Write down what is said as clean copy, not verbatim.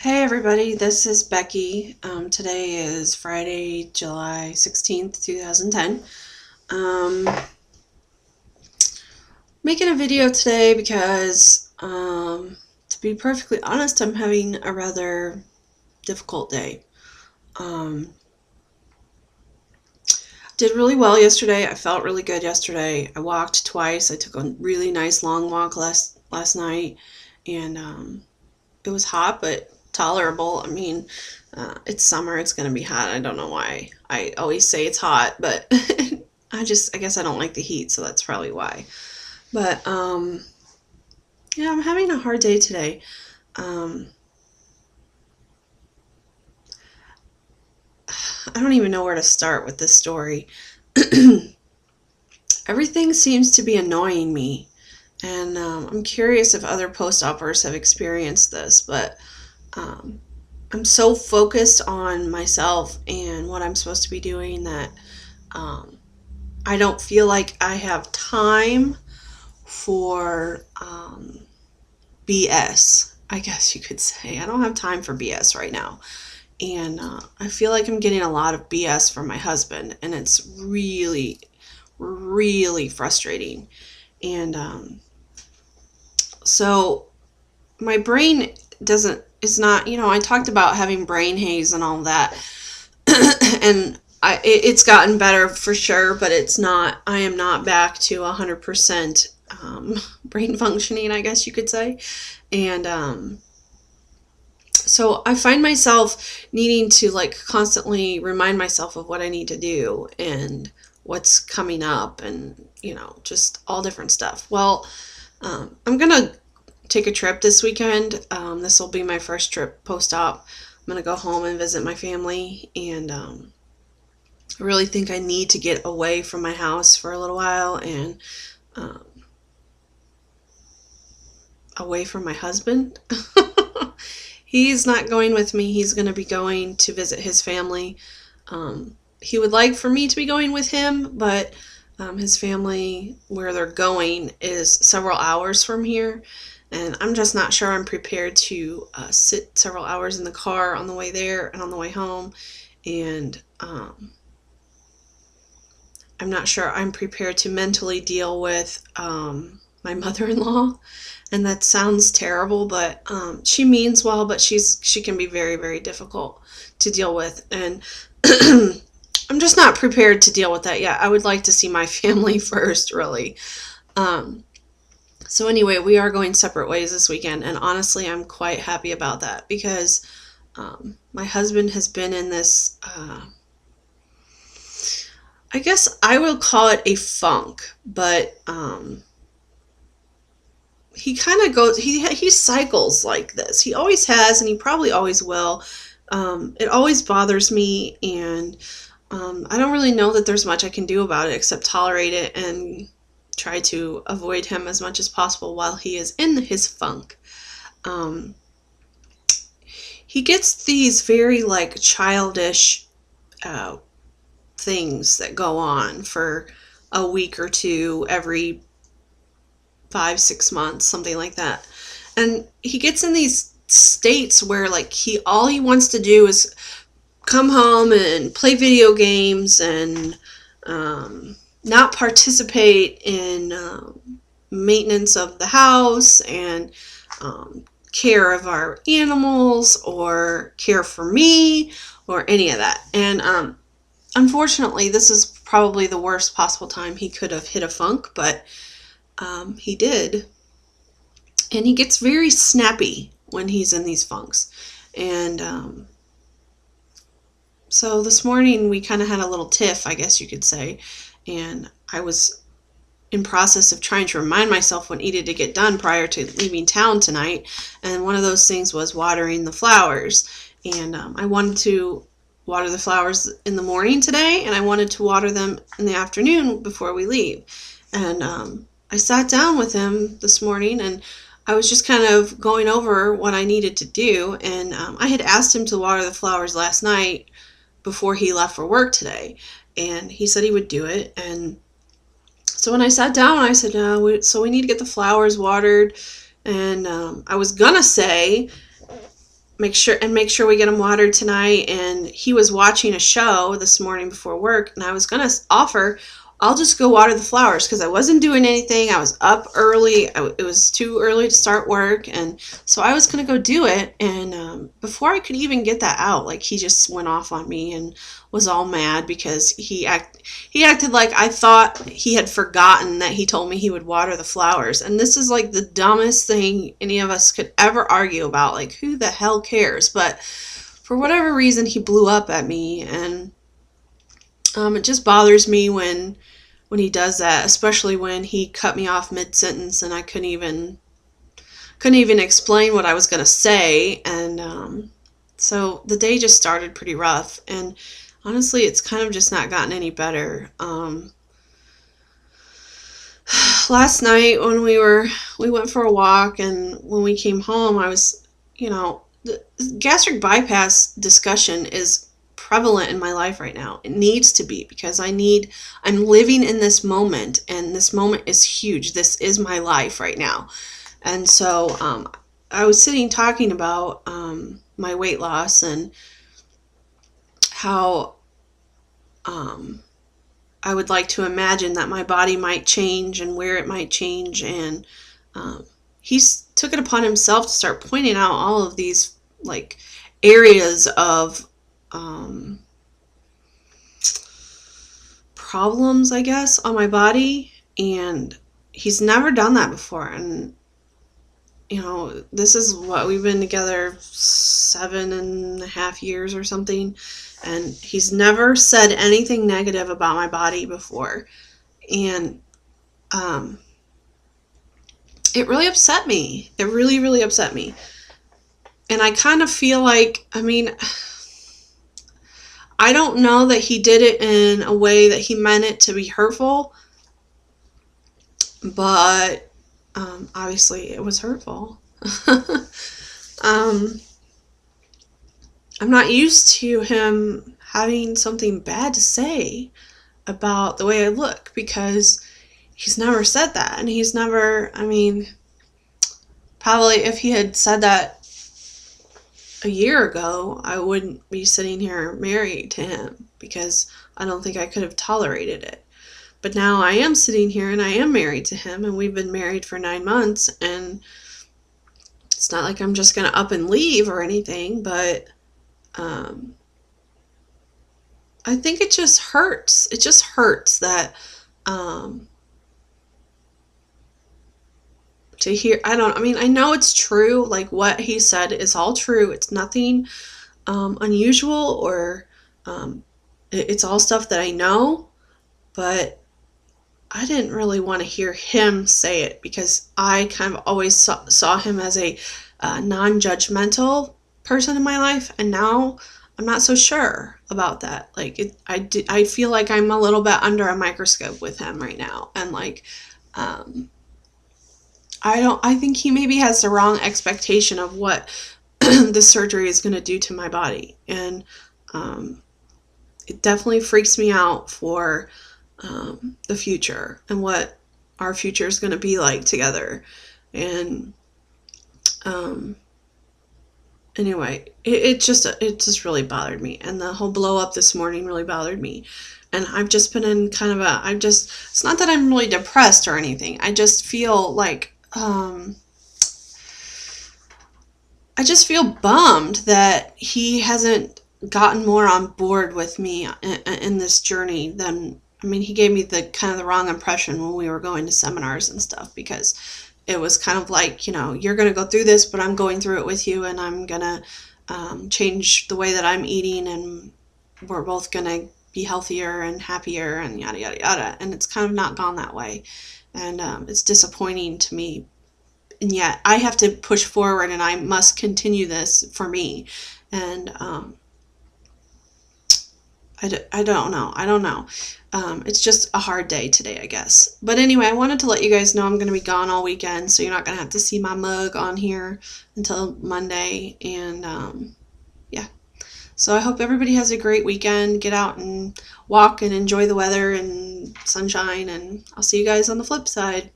Hey everybody, this is Becky. Today is Friday, July 16th, 2010. Um, Making a video today because, to be perfectly honest, I'm having a rather difficult day. Um, did really well yesterday. I felt really good yesterday. I walked twice. I took a really nice long walk last night, and it was hot, but tolerable. I mean, it's summer. It's gonna be hot. I don't know why I always say it's hot, but I guess I don't like the heat, so that's probably why. But yeah, I'm having a hard day today. Um, I don't even know where to start with this story. Everything seems to be annoying me, and I'm curious if other post-opers have experienced this, but um, I'm so focused on myself and what I'm supposed to be doing that um, I don't feel like I have time for BS, I guess you could say. I don't have time for BS right now. And I feel like I'm getting a lot of BS from my husband, and it's really, really frustrating. And so my brain is not, I talked about having brain haze and all that. And it's gotten better for sure, but I am not back to 100% brain functioning, I guess you could say. And so I find myself needing to like constantly remind myself of what I need to do and what's coming up and, just all different stuff. Well, I'm going to take a trip this weekend. This will be my first trip post-op. I'm going to go home and visit my family, and I really think I need to get away from my house for a little while and um, away from my husband. He's not going with me. He's going to be going to visit his family. He would like for me to be going with him, but his family, where they're going, is several hours from here. And I'm just not sure I'm prepared to sit several hours in the car on the way there and on the way home. And I'm not sure I'm prepared to mentally deal with my mother-in-law. And that sounds terrible, but she means well, but she can be very, very difficult to deal with. And I'm just not prepared to deal with that yet. I would like to see my family first, really. Um, so anyway, we are going separate ways this weekend, and honestly, I'm quite happy about that because my husband has been in this, I guess I will call it a funk, but he kind of goes, he cycles like this. He always has, and he probably always will. It always bothers me, and I don't really know that there's much I can do about it except tolerate it and try to avoid him as much as possible while he is in his funk. Um, he gets these very like childish uh, things that go on for a week or two every 5, 6 months, something like that. And he gets in these states where like all he wants to do is come home and play video games and not participate in maintenance of the house and care of our animals or care for me or any of that. And unfortunately, this is probably the worst possible time he could have hit a funk, but he did. And he gets very snappy when he's in these funks. And so this morning we kind of had a little tiff, I guess you could say. And I was in process of trying to remind myself what needed to get done prior to leaving town tonight. And one of those things was watering the flowers. And I wanted to water the flowers in the morning today, and I wanted to water them in the afternoon before we leave. And I sat down with him this morning, and I was just kind of going over what I needed to do. And I had asked him to water the flowers last night before he left for work today, and he said he would do it. And so when I sat down, I said, we need to get the flowers watered. And I was gonna say, make sure we get him watered tonight. And he was watching a show this morning before work, and I was gonna offer, I'll just go water the flowers, because I wasn't doing anything. I was up early. It was too early to start work, and so I was gonna go do it. And before I could even get that out, like, he just went off on me and was all mad because he acted like I thought he had forgotten that he told me he would water the flowers. And this is like the dumbest thing any of us could ever argue about. Like, who the hell cares? But for whatever reason, he blew up at me, and it just bothers me when he does that, especially when he cut me off mid-sentence and I couldn't even explain what I was going to say. And so the day just started pretty rough, and honestly, it's kind of just not gotten any better. Last night when we went for a walk, and when we came home, I was, the gastric bypass discussion is prevalent in my life right now. It needs to be, because I'm living in this moment, and this moment is huge. This is my life right now. And so I was sitting talking about my weight loss, and how I would like to imagine that my body might change and where it might change. And he took it upon himself to start pointing out all of these, like, areas of problems, I guess, on my body. And he's never done that before. And this is what, we've been together 7.5 years or something, and he's never said anything negative about my body before. And it really upset me. It really, really upset me. And I kind of feel like, I don't know that he did it in a way that he meant it to be hurtful, but obviously it was hurtful. I'm not used to him having something bad to say about the way I look, because he's never said that. And he's never, probably if he had said that a year ago, I wouldn't be sitting here married to him, because I don't think I could have tolerated it. But now I am sitting here and I am married to him, and we've been married for 9 months, and it's not like I'm just going to up and leave or anything, but I think it just hurts. It just hurts that to hear. I know it's true. Like, what he said is all true. It's nothing unusual, or it's all stuff that I know, but I didn't really want to hear him say it, because I kind of always saw him as a non-judgmental person in my life, and now I'm not so sure about that. Like, I feel like I'm a little bit under a microscope with him right now, and like, I think he maybe has the wrong expectation of what the surgery is going to do to my body, and it definitely freaks me out for the future, and what our future is going to be like together. And anyway, it just really bothered me, and the whole blow up this morning really bothered me. And I've just been in kind of it's not that I'm really depressed or anything. I just feel like I just feel bummed that he hasn't gotten more on board with me in this journey than, he gave me the kind of the wrong impression when we were going to seminars and stuff, because it was kind of like, you're going to go through this, but I'm going through it with you, and I'm going to change the way that I'm eating, and we're both going to be healthier and happier, and yada, yada, yada. And it's kind of not gone that way. And it's disappointing to me. And yet I have to push forward, and I must continue this for me. And I don't know. It's just a hard day today, I guess. But anyway, I wanted to let you guys know I'm going to be gone all weekend, so you're not going to have to see my mug on here until Monday. And yeah. So I hope everybody has a great weekend. Get out and walk and enjoy the weather and sunshine, and I'll see you guys on the flip side.